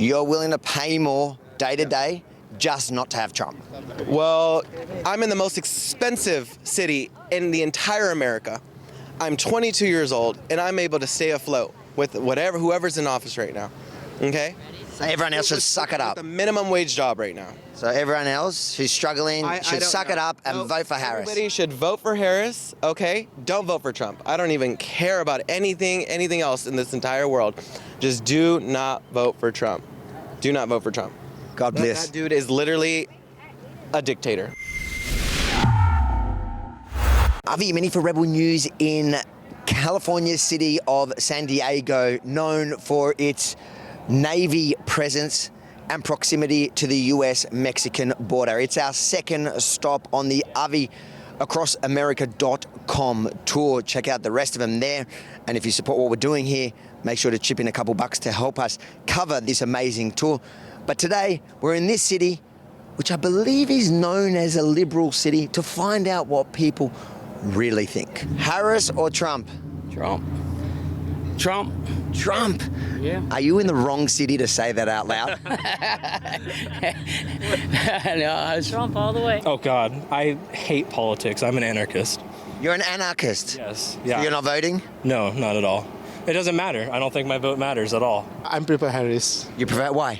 You're willing to pay more day to day just not to have Trump? Well, I'm in the most expensive city in the entire America. I'm 22 years old, and I'm able to stay afloat with whoever's in office right now. Okay? So everyone else should suck it up. The minimum wage job right now. So everyone else who's struggling should suck it up and vote for Harris. Everybody should vote for Harris, okay? Don't vote for Trump. I don't even care about anything else in this entire world. Just do not vote for Trump. Do not vote for Trump. God bless. That dude is literally a dictator. Avi Yemeni for Rebel News in California's city of San Diego, known for its Navy presence and proximity to the US-Mexican border. It's our second stop on the AviAcrossAmerica.com tour. Check out the rest of them there. And if you support what we're doing here, make sure to chip in a couple bucks to help us cover this amazing tour. But today, we're in this city, which I believe is known as a liberal city, to find out what people really think. Harris or Trump? Trump. Trump. Trump? Yeah. Are you in the wrong city to say that out loud? No, Trump all the way. Oh God, I hate politics. I'm an anarchist. You're an anarchist? Yes. So Yeah. you're not voting? No, not at all. It doesn't matter. I don't think my vote matters at all. I'm prefer Harris. You prefer, why?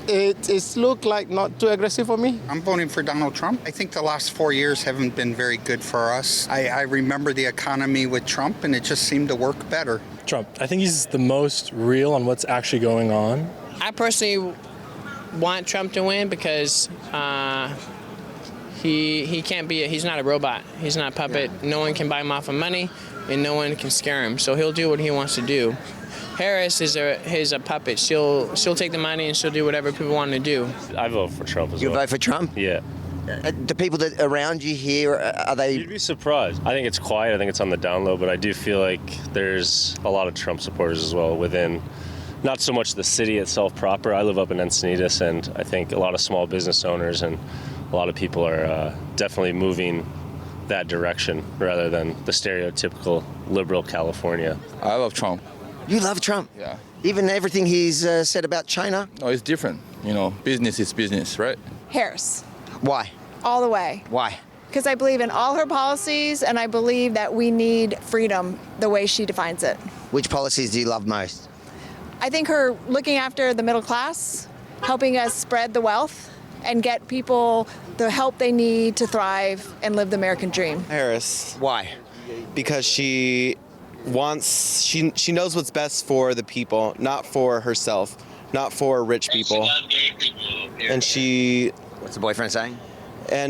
It's look like not too aggressive for me. I'm voting for Donald Trump. I think the last 4 years haven't been very good for us. I remember the economy with Trump, and it just seemed to work better. Trump. I think he's the most real on what's actually going on. I personally want Trump to win because he can't be. He's not a robot. He's not a puppet. No one can buy him off of money, and no one can scare him. So he'll do what he wants to do. Harris is a puppet. She'll take the money and she'll do whatever people want to do. I vote for Trump as You well. vote for Trump? Yeah. The people that around you here, are they... You'd be surprised. I think it's quiet. I think it's on the down low, but I do feel like there's a lot of Trump supporters as well within, not so much the city itself proper. I live up in Encinitas, and I think a lot of small business owners and a lot of people are definitely moving that direction rather than the stereotypical liberal California. I love Trump. You love Trump? Yeah. Even everything he's said about China? No, it's different. You know, business is business, right? Harris, Why? all the way. Why? Because I believe in all her policies, and I believe that we need freedom the way she defines it. Which policies do you love most? I think her looking after the middle class, helping us spread the wealth, and get people the help they need to thrive and live the American dream. Harris, Why? because she knows what's best for the people, not for herself, not for rich people. And What's the boyfriend saying?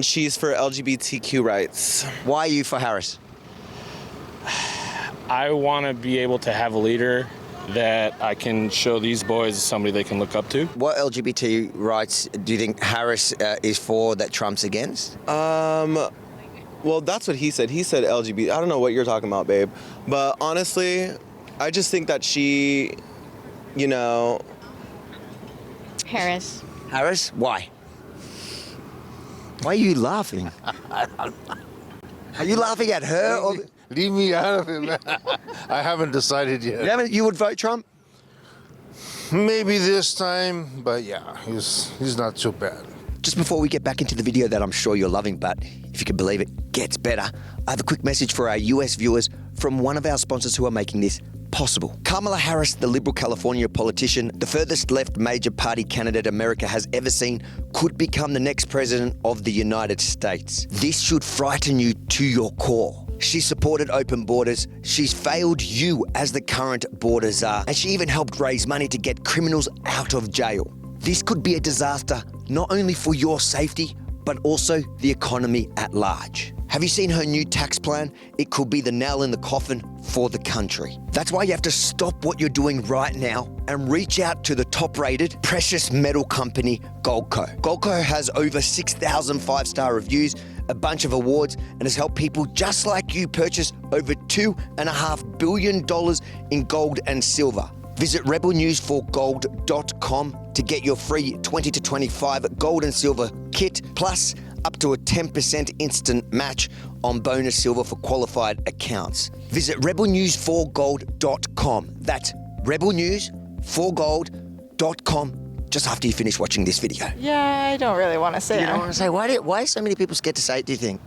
she's for LGBTQ rights. Why are you for Harris? I want to be able to have a leader that I can show these boys as somebody they can look up to. What LGBT rights do you think Harris is for that Trump's against? Well, that's what he said. He said LGBT. I don't know what you're talking about, babe. But honestly, I just think that she, Harris. Harris? Why? Why are you laughing? Are you laughing at her or... Leave me out of it, man. I haven't decided yet. You would vote Trump? Maybe this time, but yeah, he's not too bad. Just before we get back into the video that I'm sure you're loving, but if you can believe it, gets better, I have a quick message for our US viewers from one of our sponsors who are making this possible. Kamala Harris, the Liberal California politician, the furthest left major party candidate America has ever seen, could become the next president of the United States. This should frighten you to your core. She supported open borders, she's failed you as the current border czar, and she even helped raise money to get criminals out of jail. This could be a disaster not only for your safety, but also the economy at large. Have you seen her new tax plan? It could be the nail in the coffin for the country. That's why you have to stop what you're doing right now and reach out to the top-rated precious metal company, Goldco. Goldco has over 6,000 five-star reviews, a bunch of awards, and has helped people just like you purchase over $2.5 billion in gold and silver. Visit rebelnews4gold.com to get your free 20 to 25 gold and silver kit, plus up to a 10% instant match on bonus silver for qualified accounts. Visit rebelnews4gold.com. That's rebelnews4gold.com. leftist.com just after you finish watching this video. Yeah, I don't really want to say You it. don't want to say, why are so many people scared to say it, do you think?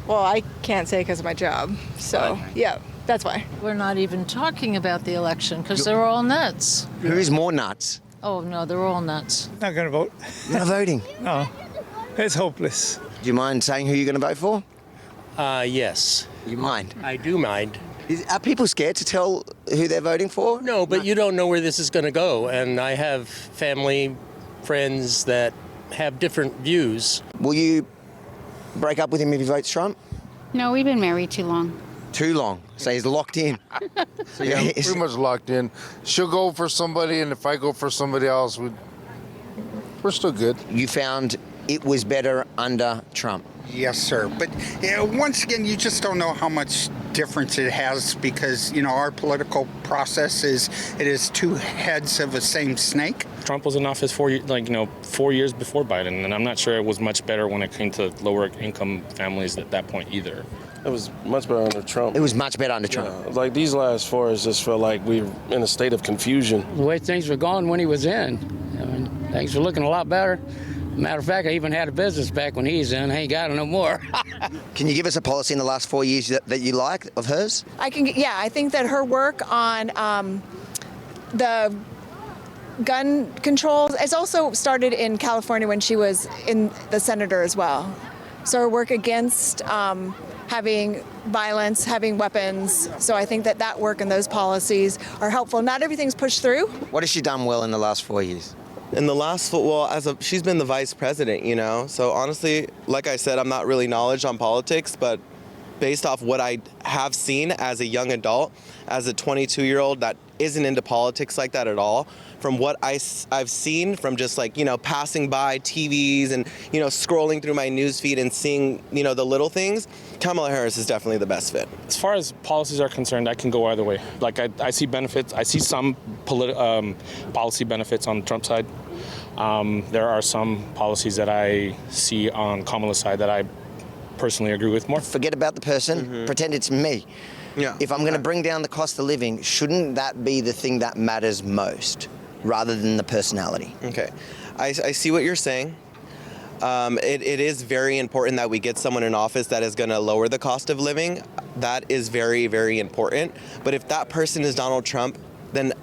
Well, I can't say because of my job. So, yeah, that's why. We're not even talking about the election because they're all nuts. Who is more nuts? Oh, no, they're all nuts. Not going to vote. You're not voting. No, it's hopeless. Do you mind saying who you're going to vote for? Yes, You mind? I do mind. Are people scared to tell who they're voting for? No, but you don't know where this is going to go. And I have family, friends that have different views. Will you break up with him if he votes Trump? No, we've been married too long. Too long. So he's locked in. So yeah, we're pretty much locked in. She'll go for somebody, and if I go for somebody else, we're still good. You found it was better under Trump. Yes, sir. But once again, you just don't know how much difference it has because, our political process it is two heads of the same snake. Trump was in office 4 years before Biden, and I'm not sure it was much better when it came to lower income families at that point either. It was much better under Trump. It was much better under Trump. Yeah, like these last 4 years just felt like we were in a state of confusion. The way things were going when he was in, things were looking a lot better. Matter of fact, I even had a business back when he's in. I ain't got it no more. Can you give us a policy in the last 4 years that you like of hers? I think that her work on the gun controls, it's also started in California when she was in the senator as well. So her work against having violence, having weapons. So I think that work and those policies are helpful. Not everything's pushed through. What has she done well in the last 4 years? In the last, she's been the vice president, So honestly, like I said, I'm not really knowledge on politics, but based off what I have seen as a young adult, as a 22-year-old that isn't into politics like that at all, from what I've seen from just passing by TVs and, scrolling through my news feed and seeing, the little things, Kamala Harris is definitely the best fit. As far as policies are concerned, I can go either way. Like I see benefits. I see some policy benefits on the Trump side. There are some policies that I see on Kamala's side that I personally agree with more. Forget about the person. Pretend it's me. Yeah. If I'm going to bring down the cost of living, shouldn't that be the thing that matters most rather than the personality? Okay. I see what you're saying. It is very important that we get someone in office that is going to lower the cost of living. That is very, very important. But if that person is Donald Trump, then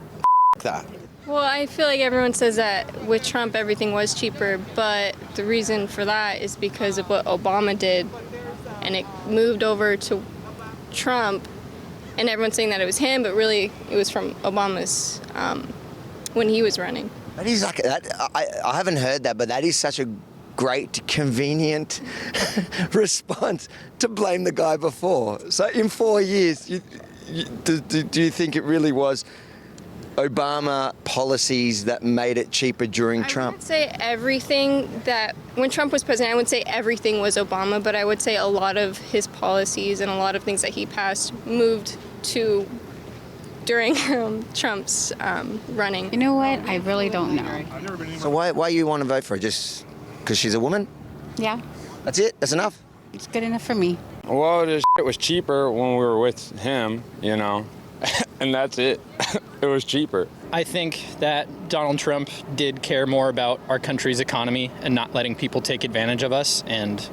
that. Well, I feel like everyone says that with Trump everything was cheaper, but the reason for that is because of what Obama did, and it moved over to Trump, and everyone's saying that it was him, but really it was from Obama's when he was running. That is like that. I haven't heard that, but that is such a great, convenient response to blame the guy before. So in 4 years, do you think it really was Obama policies that made it cheaper during Trump? I wouldn't say everything that, when Trump was president, I wouldn't say everything was Obama, but I would say a lot of his policies and a lot of things that he passed moved to during Trump's running. You know what? I really don't know. So why you want to vote for her? Just because she's a woman? Yeah, That's it? That's enough? it's good enough for me. Well, this shit was cheaper when we were with him, and that's it. It was cheaper. I think that Donald Trump did care more about our country's economy and not letting people take advantage of us. And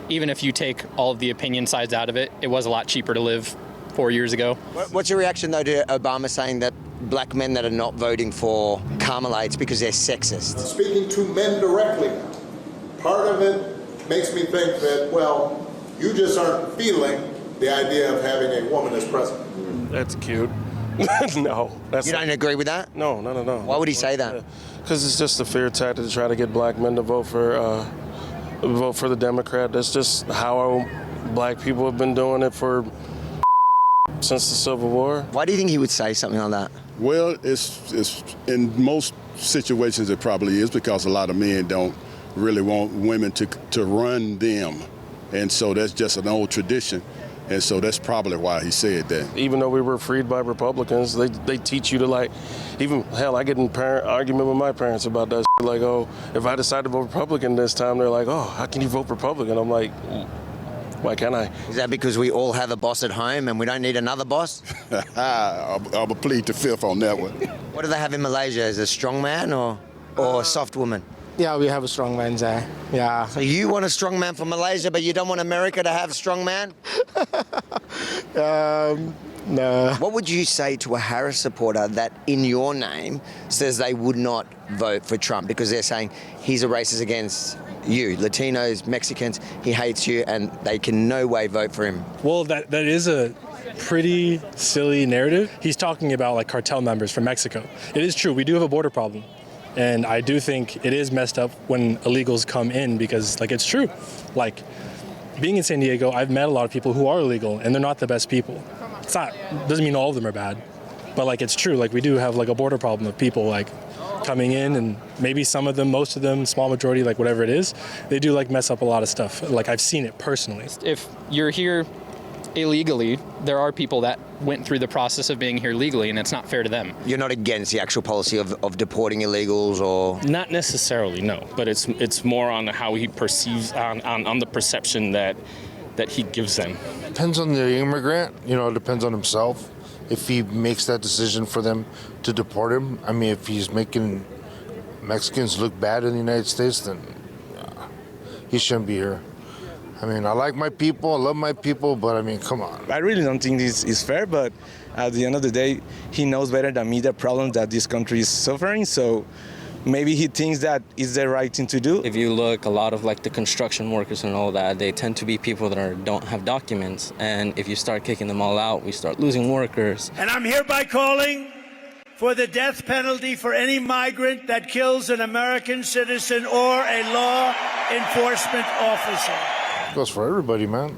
even if you take all of the opinion sides out of it, it was a lot cheaper to live 4 years ago. What's your reaction, though, to Obama saying that black men that are not voting for Kamala, it's because they're sexist? Speaking to men directly, part of it makes me think that, well, you just aren't feeling the idea of having a woman as president. That's cute. No. You don't agree with that? No. Why would he say that? Because it's just a fear tactic to try to get black men to vote for the Democrat. That's just how black people have been doing it since the Civil War. Why do you think he would say something like that? Well, it's in most situations it probably is because a lot of men don't really want women to run them. And so that's just an old tradition. And so that's probably why he said that. Even though we were freed by Republicans, they teach you to even hell, I get in argument with my parents about that shit. Like, oh, if I decide to vote Republican this time, they're like, oh, how can you vote Republican? I'm like, Why can't I? Is that because we all have a boss at home and we don't need another boss? I'll plead the fifth on that one. What do they have in Malaysia? Is it a strong man or a soft woman? Yeah, we have a strong man there. Yeah. So you want a strong man for Malaysia, but you don't want America to have a strong man? No. What would you say to a Harris supporter that, in your name, says they would not vote for Trump because they're saying he's a racist against you, Latinos, Mexicans, he hates you, and they can no way vote for him? Well, that is a pretty silly narrative. He's talking about like cartel members from Mexico. It is true, we do have a border problem. And I do think it is messed up when illegals come in because, like, it's true. Like, being in San Diego, I've met a lot of people who are illegal, and they're not the best people. It's not, doesn't mean all of them are bad, but, like, it's true. Like, we do have, like, a border problem of people, like, coming in, and maybe some of them, most of them, small majority, like, whatever it is, they do, like, mess up a lot of stuff. Like, I've seen it personally. If you're here illegally, there are people that went through the process of being here legally, and it's not fair to them. You're not against the actual policy of deporting illegals, or? Not necessarily, no. But it's more on how he perceives, on the perception that he gives them. Depends on the immigrant, it depends on himself. If he makes that decision for them to deport him, I mean, if he's making Mexicans look bad in the United States, then he shouldn't be here. I mean, I like my people, I love my people, but I mean, come on. I really don't think this is fair, but at the end of the day, he knows better than me the problem that this country is suffering, so maybe he thinks that is the right thing to do. If you look, a lot of like the construction workers and all that, they tend to be people that don't have documents, and if you start kicking them all out, we start losing workers. And I'm hereby calling for the death penalty for any migrant that kills an American citizen or a law enforcement officer. Goes for everybody, man.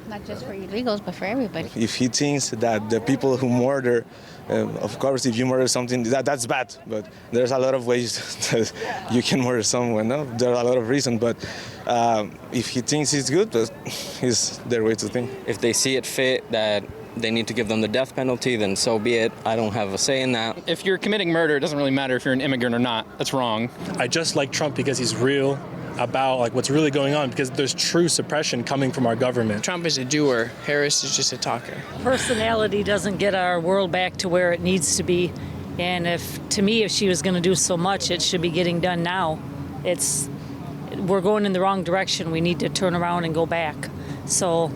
Not just for illegals, but for everybody. If he thinks that the people who murder, of course, if you murder something, that's bad. But there's a lot of ways that you can murder someone. No? There are a lot of reasons. But if he thinks it's good, it's their way to think. If they see it fit that they need to give them the death penalty, then so be it. I don't have a say in that. If you're committing murder, it doesn't really matter if you're an immigrant or not. That's wrong. I just like Trump because he's real about like what's really going on, because there's true suppression coming from our government. Trump is a doer. Harris is just a talker. Personality doesn't get our world back to where it needs to be. And if she was going to do so much, it should be getting done now. We're going in the wrong direction. We need to turn around and go back. So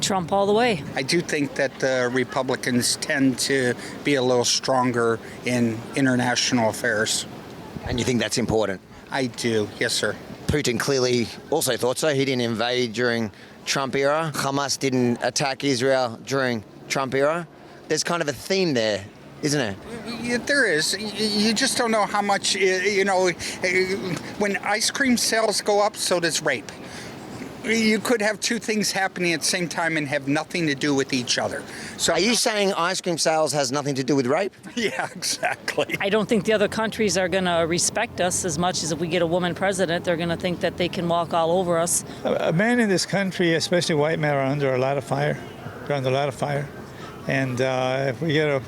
Trump all the way. I do think that the Republicans tend to be a little stronger in international affairs. And you think that's important? I do, yes, sir. Putin clearly also thought so. He didn't invade during Trump era. Hamas didn't attack Israel during Trump era. There's kind of a theme there, isn't there? Yeah, there is. You just don't know how much, when ice cream sales go up, so does rape. You could have two things happening at the same time and have nothing to do with each other. So, are you saying ice cream sales has nothing to do with rape? Yeah, exactly. I don't think the other countries are going to respect us as much as if we get a woman president. They're going to think that they can walk all over us. Men in this country, especially white men, are under a lot of fire. They're under a lot of fire. And if we get a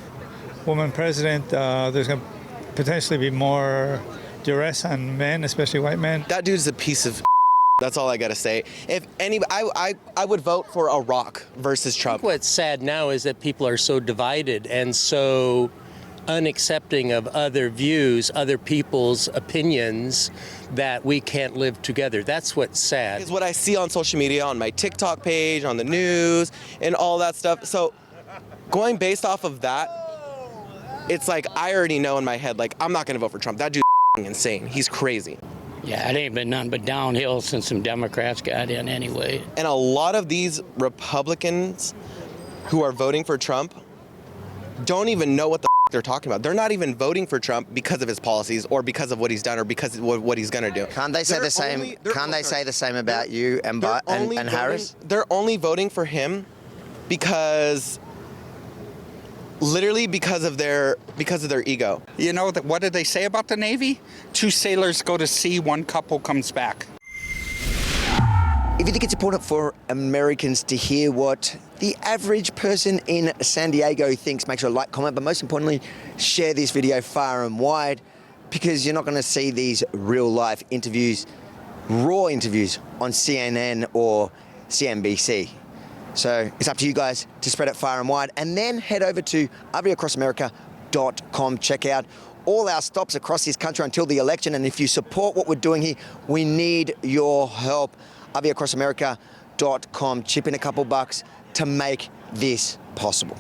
woman president, there's going to potentially be more duress on men, especially white men. That dude's a piece of That's all I gotta say. If I would vote for a Rock versus Trump. What's sad now is that people are so divided and so unaccepting of other views, other people's opinions, that we can't live together. That's what's sad. Is what I see on social media, on my TikTok page, on the news, and all that stuff. So going based off of that, it's like I already know in my head, like, I'm not gonna vote for Trump. That dude's insane. He's crazy. Yeah, it ain't been nothing but downhill since some Democrats got in anyway. And a lot of these Republicans who are voting for Trump don't even know what the they're talking about. They're not even voting for Trump because of his policies or because of what he's done or because of what he's going to do. Can't they say the same? Can't they say the same about you and Harris? They're only voting for him because literally because of their ego. You know, what did they say about the Navy? 2 sailors go to sea, 1 couple comes back. If you think it's important for Americans to hear what the average person in San Diego thinks, make sure to like, comment, but most importantly, share this video far and wide, because you're not going to see these real life interviews, raw interviews on CNN or CNBC. So it's up to you guys to spread it far and wide, and then head over to aviacrossamerica.com. Check out all our stops across this country until the election, and if you support what we're doing here, we need your help. aviacrossamerica.com. Chip in a couple bucks to make this possible.